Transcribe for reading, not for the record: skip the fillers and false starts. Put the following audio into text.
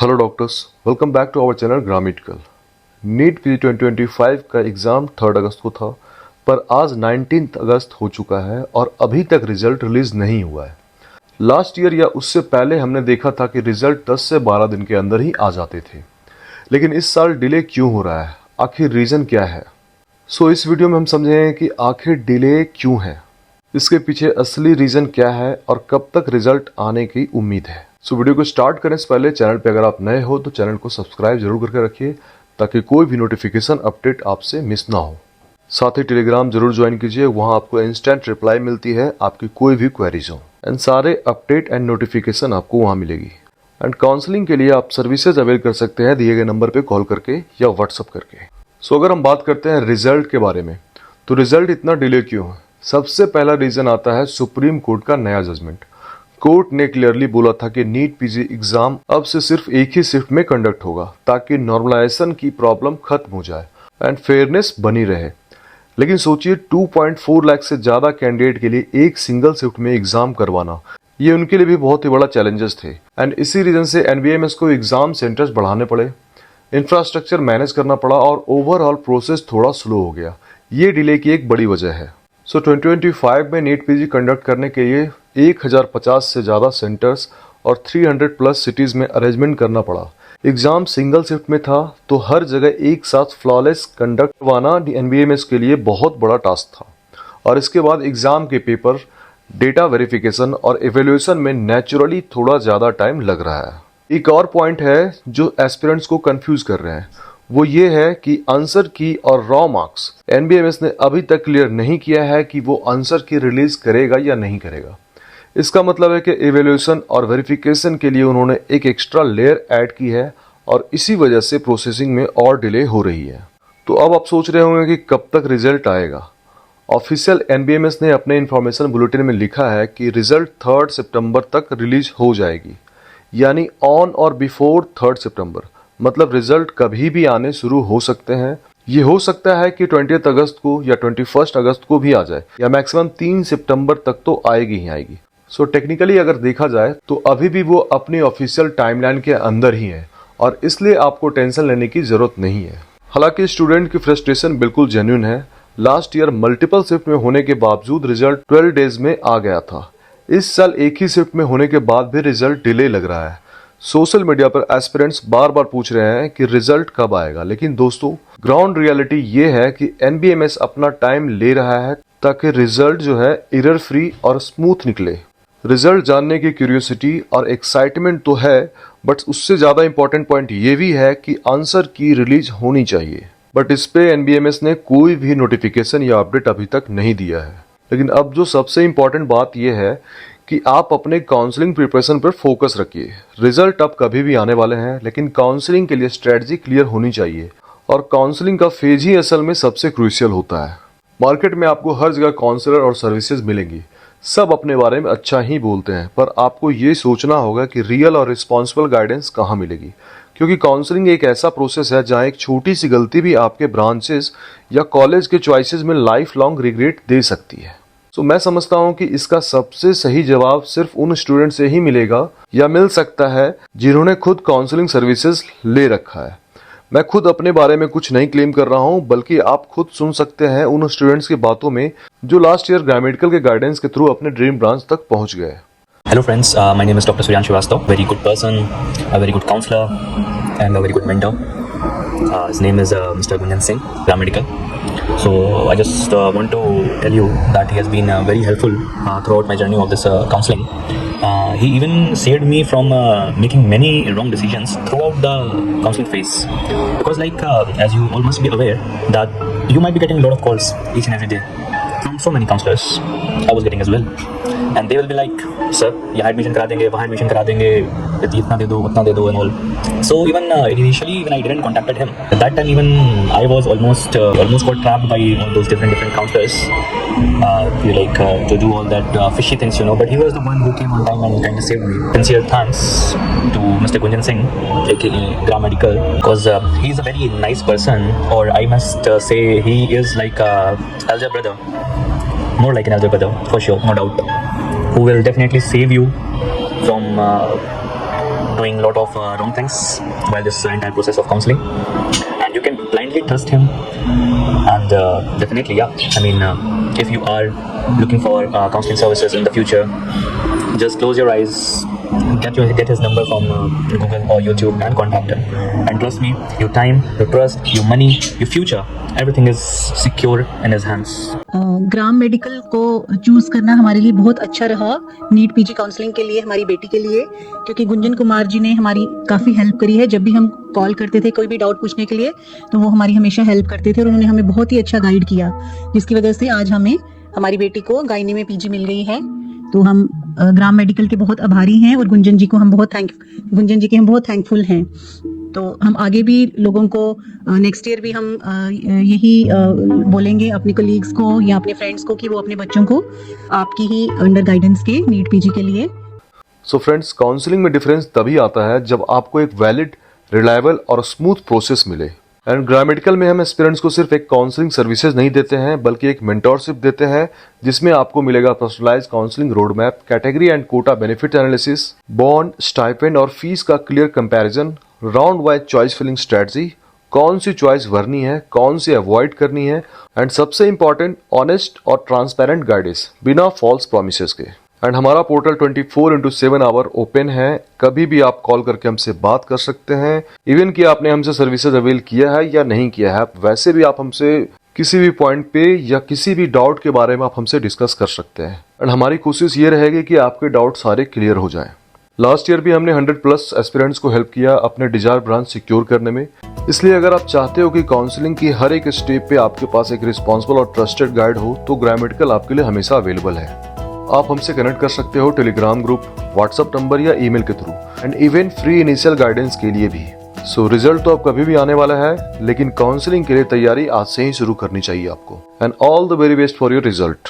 Hello doctors, welcome back to our channel grammatical. NEET PG 2025 का exam 3 अगस्त को था, पर आज 19 अगस्त हो चुका है और अभी तक रिजल्ट रिलीज़ नहीं हुआ है। लास्ट ईयर या उससे पहले हमने देखा था कि रिजल्ट 10 से 12 दिन के अंदर ही आ जाते थे, लेकिन इस साल डिले क्यों हो रहा है, आखिर रीज़न क्या है। इस वीडियो में हम समझेंगे कि आखिर डिले क्यों है, इसके पीछे असली रीज़न क्या है और कब तक रिजल्ट आने की उम्मीद है। वीडियो को स्टार्ट करने से पहले चैनल पे अगर आप नए हो तो चैनल को सब्सक्राइब जरूर करके रखिए ताकि कोई भी नोटिफिकेशन अपडेट आपसे मिस ना हो। साथ ही टेलीग्राम जरूर ज्वाइन कीजिए, वहां आपको इंस्टेंट रिप्लाई मिलती है आपकी कोई भी क्वेरीज हो, एंड सारे अपडेट एंड नोटिफिकेशन आपको वहां मिलेगी। एंड काउंसलिंग के लिए आप सर्विसेज अवेल कर सकते हैं दिए गए नंबर पे कॉल करके या व्हाट्सअप करके। अगर हम बात करते हैं रिजल्ट के बारे में, तो रिजल्ट इतना डिले क्यों है। सबसे पहला रीजन आता है सुप्रीम कोर्ट का नया जजमेंट। कोर्ट ने क्लियरली बोला था कि नीट पीजी एग्जाम अब से सिर्फ एक ही शिफ्ट में कंडक्ट होगा ताकि नॉर्मलाइजेशन की प्रॉब्लम खत्म हो जाए एंड फेयरनेस बनी रहे। लेकिन सोचिए 2.4 लाख से ज्यादा कैंडिडेट के लिए एक सिंगल शिफ्ट में एग्जाम करवाना, ये उनके लिए भी बहुत ही बड़ा चैलेंजेस थे। एंड इसी रीजन से एनबीएमएस को एग्जाम सेंटर्स बढ़ाने पड़े, इंफ्रास्ट्रक्चर मैनेज करना पड़ा और ओवरऑल प्रोसेस थोड़ा स्लो हो गया। ये डिले की एक बड़ी वजह है। 2025 में नीट पीजी कंडक्ट करने के लिए 1050 से ज़्यादा सेंटर्स और 300 प्लस सिटीज़ में अरेंजमेंट करना पड़ा। एग्ज़ाम सिंगल शिफ्ट में था तो हर जगह एक साथ फ्लॉलेस कंडक्ट करवाना एनबीएमएस के लिए बहुत बड़ा टास्क था। और इसके बाद एग्ज़ाम के पेपर, डेटा वेरिफिकेशन और एवेल्यूएशन में नेचुरली थोड़ा ज़्यादा टाइम लग रहा है। एक और पॉइंट है जो एस्पिरेंट्स को कंफ्यूज कर रहे हैं, वो ये है कि आंसर की और रॉ मार्क्स एनबीएमएस ने अभी तक क्लियर नहीं किया है कि वो आंसर की रिलीज करेगा या नहीं करेगा। इसका मतलब है कि एवेल्यूएशन और वेरिफिकेशन के लिए उन्होंने एक एक्स्ट्रा लेयर ऐड की है और इसी वजह से प्रोसेसिंग में और डिले हो रही है। तो अब आप सोच रहे होंगे कि कब तक रिजल्ट आएगा। ऑफिशियल एनबीएमएस ने अपने इंफॉर्मेशन बुलेटिन में लिखा है कि रिजल्ट 3 सितंबर तक रिलीज हो जाएगी, यानी ऑन और बिफोर 3 सितंबर। मतलब रिजल्ट कभी भी आने शुरू हो सकते हैं। ये हो सकता है कि 20 अगस्त को या 21 अगस्त को भी आ जाए, या मैक्सिमम 3 सितंबर तक तो आएगी ही आएगी। टेक्निकली अगर देखा जाए तो अभी भी वो अपनी ऑफिशियल टाइमलाइन के अंदर ही है और इसलिए आपको टेंशन लेने की जरूरत नहीं है। हालांकि स्टूडेंट की फ्रस्ट्रेशन बिल्कुल जेन्युइन है। लास्ट ईयर मल्टीपल शिफ्ट में होने के बावजूद रिजल्ट 12 डेज में आ गया था। इस साल एक ही शिफ्ट में होने के बाद भी रिजल्ट डिले लग रहा है। सोशल मीडिया पर एस्पिरेंट्स बार बार पूछ रहे हैं कि रिजल्ट कब आएगा, लेकिन दोस्तों ग्राउंड रियलिटी ये है कि एनबीएमएस अपना टाइम ले रहा है ताकि रिजल्ट जो है एरर फ्री और स्मूथ निकले। रिजल्ट जानने की क्यूरियोसिटी और एक्साइटमेंट तो है, बट उससे ज्यादा इंपॉर्टेंट पॉइंट ये भी है कि आंसर की रिलीज होनी चाहिए। बट इस पे एनबीएमएस ने कोई भी नोटिफिकेशन या अपडेट अभी तक नहीं दिया है। लेकिन अब जो सबसे इंपॉर्टेंट बात यह है कि आप अपने काउंसलिंग प्रिपरेशन पर फोकस रखिए। रिजल्ट अब कभी भी आने वाले हैं, लेकिन काउंसलिंग के लिए स्ट्रेटजी क्लियर होनी चाहिए और काउंसलिंग का फेज ही असल में सबसे क्रूशियल होता है। मार्केट में आपको हर जगह काउंसलर और सर्विसेज मिलेंगी, सब अपने बारे में अच्छा ही बोलते हैं, पर आपको ये सोचना होगा कि रियल और रिस्पॉन्सिबल गाइडेंस कहाँ मिलेगी। क्योंकि काउंसलिंग एक ऐसा प्रोसेस है जहाँ एक छोटी सी गलती भी आपके ब्रांचेस या कॉलेज के चॉइसेस में लाइफ लॉन्ग रिग्रेट दे सकती है। मैं समझता हूँ कि इसका सबसे सही जवाब सिर्फ उन स्टूडेंट से ही मिलेगा या मिल सकता है जिन्होंने खुद काउंसलिंग सर्विसेज ले रखा है। मैं खुद अपने बारे में कुछ नहीं क्लेम कर रहा हूँ, बल्कि आप खुद सुन सकते हैं उन स्टूडेंट्स की बातों में जो लास्ट ईयर ग्रामेटिकल के गाइडेंस के थ्रू अपने ड्रीम ब्रांच तक पहुंच गए। Hello friends, my name is Dr. Suryan Srivastav. Very good person, a very good counselor, and a very good mentor. His name is Mr. Gunjan Singh, paramedical. So I just want to tell you that he has been very helpful throughout my journey of this counseling. He even saved me from making many wrong decisions throughout the counseling phase. Because as you all must be aware that you might be getting a lot of calls each and every day from so many counselors. I was getting as well. And they will be like, sir, यहाँ admission करा देंगे, वहाँ admission करा देंगे, इतना दे दो, उतना दे दो and all. So even initially when I didn't contacted him, at that time even I was almost got trapped by all those different counselors. To do all that fishy things, you know. But he was the one who came on time and kind of saved me. Sincere thanks to Mr. Gunjan Singh, aka Grammatical, because he is a very nice person, or I must say he is like a elder brother, more like an elder brother for sure, no doubt, who will definitely save you from doing a lot of wrong things while this entire process of counseling, and you can blindly trust him. And definitely, yeah, I mean, if you are looking for counseling services in the future, just close your eyes, get his number from Google or YouTube and contact him. And trust me, your time, your trust, your money, your future, everything is secure in his hands. Gram medical को choose करना हमारे लिए बहुत अच्छा रहा NEET PG counselling के लिए, हमारी बेटी के लिए, क्योंकि गुंजन कुमार जी ने हमारी काफ़ी हेल्प करी है। जब भी हम कॉल करते थे कोई भी डाउट पूछने के लिए, तो वो हमारी हमेशा हेल्प करते थे और उन्होंने हमें बहुत ही अच्छा गाइड किया, जिसकी वजह से आज हमें हमारी बेटी को गायनी में पीजी मिल गई है। तो हम ग्राम मेडिकल के बहुत आभारी हैं और गुंजन जी के हम बहुत थैंकफुल हैं। तो हम आगे भी लोगों को नेक्स्ट ईयर भी हम यही बोलेंगे अपने कलीग्स को या अपने फ्रेंड्स को कि वो अपने बच्चों को आपकी ही अंडर गाइडेंस के नीट पीजी के लिए। सो फ्रेंड्स, काउंसलिंग में डिफरेंस तभी आता है जब आपको एक वैलिड, रिलायबल और स्मूथ प्रोसेस मिले। एंड ग्राम मेडिकल में हम एस्पिरेंट्स को सिर्फ एक काउंसलिंग सर्विसेज नहीं देते हैं, बल्कि एक मेंटोरशिप देते हैं, जिसमें आपको मिलेगा personalised counselling road map, category and quota benefit analysis, bond, stipend और फीस का clear comparison, round wise choice filling strategy, कौन सी चॉइस भरनी है, कौन सी अवॉइड करनी है, एंड सबसे इंपॉर्टेंट ऑनेस्ट और ट्रांसपेरेंट गाइडेंस बिना फॉल्स प्रॉमिसेस के। एंड हमारा पोर्टल 24/7 आवर ओपन है, कभी भी आप कॉल करके हमसे बात कर सकते हैं। इवन कि आपने हमसे सर्विसेज अवेल किया है या नहीं किया है, वैसे भी आप हमसे किसी भी पॉइंट पे या किसी भी डाउट के बारे में आप हमसे डिस्कस कर सकते हैं। एंड हमारी कोशिश ये रहेगी कि आपके डाउट सारे क्लियर हो जाएं। लास्ट ईयर भी हमने 100+ एस्पिरेंट्स को हेल्प किया अपने डिजायर ब्रांच सिक्योर करने में। इसलिए अगर आप चाहते हो कि काउंसलिंग की हर एक स्टेप पे आपके पास एक रिस्पॉन्सिबल और ट्रस्टेड गाइड हो, तो ग्राम मेडिकल आपके लिए हमेशा अवेलेबल है। आप हमसे कनेक्ट कर सकते हो टेलीग्राम ग्रुप, व्हाट्सएप नंबर या ईमेल के through, and even free initial guidance के लिए भी। सो रिजल्ट तो अब कभी भी आने वाला है, लेकिन काउंसलिंग के लिए तैयारी आज से ही शुरू करनी चाहिए आपको। And all the very best for your result.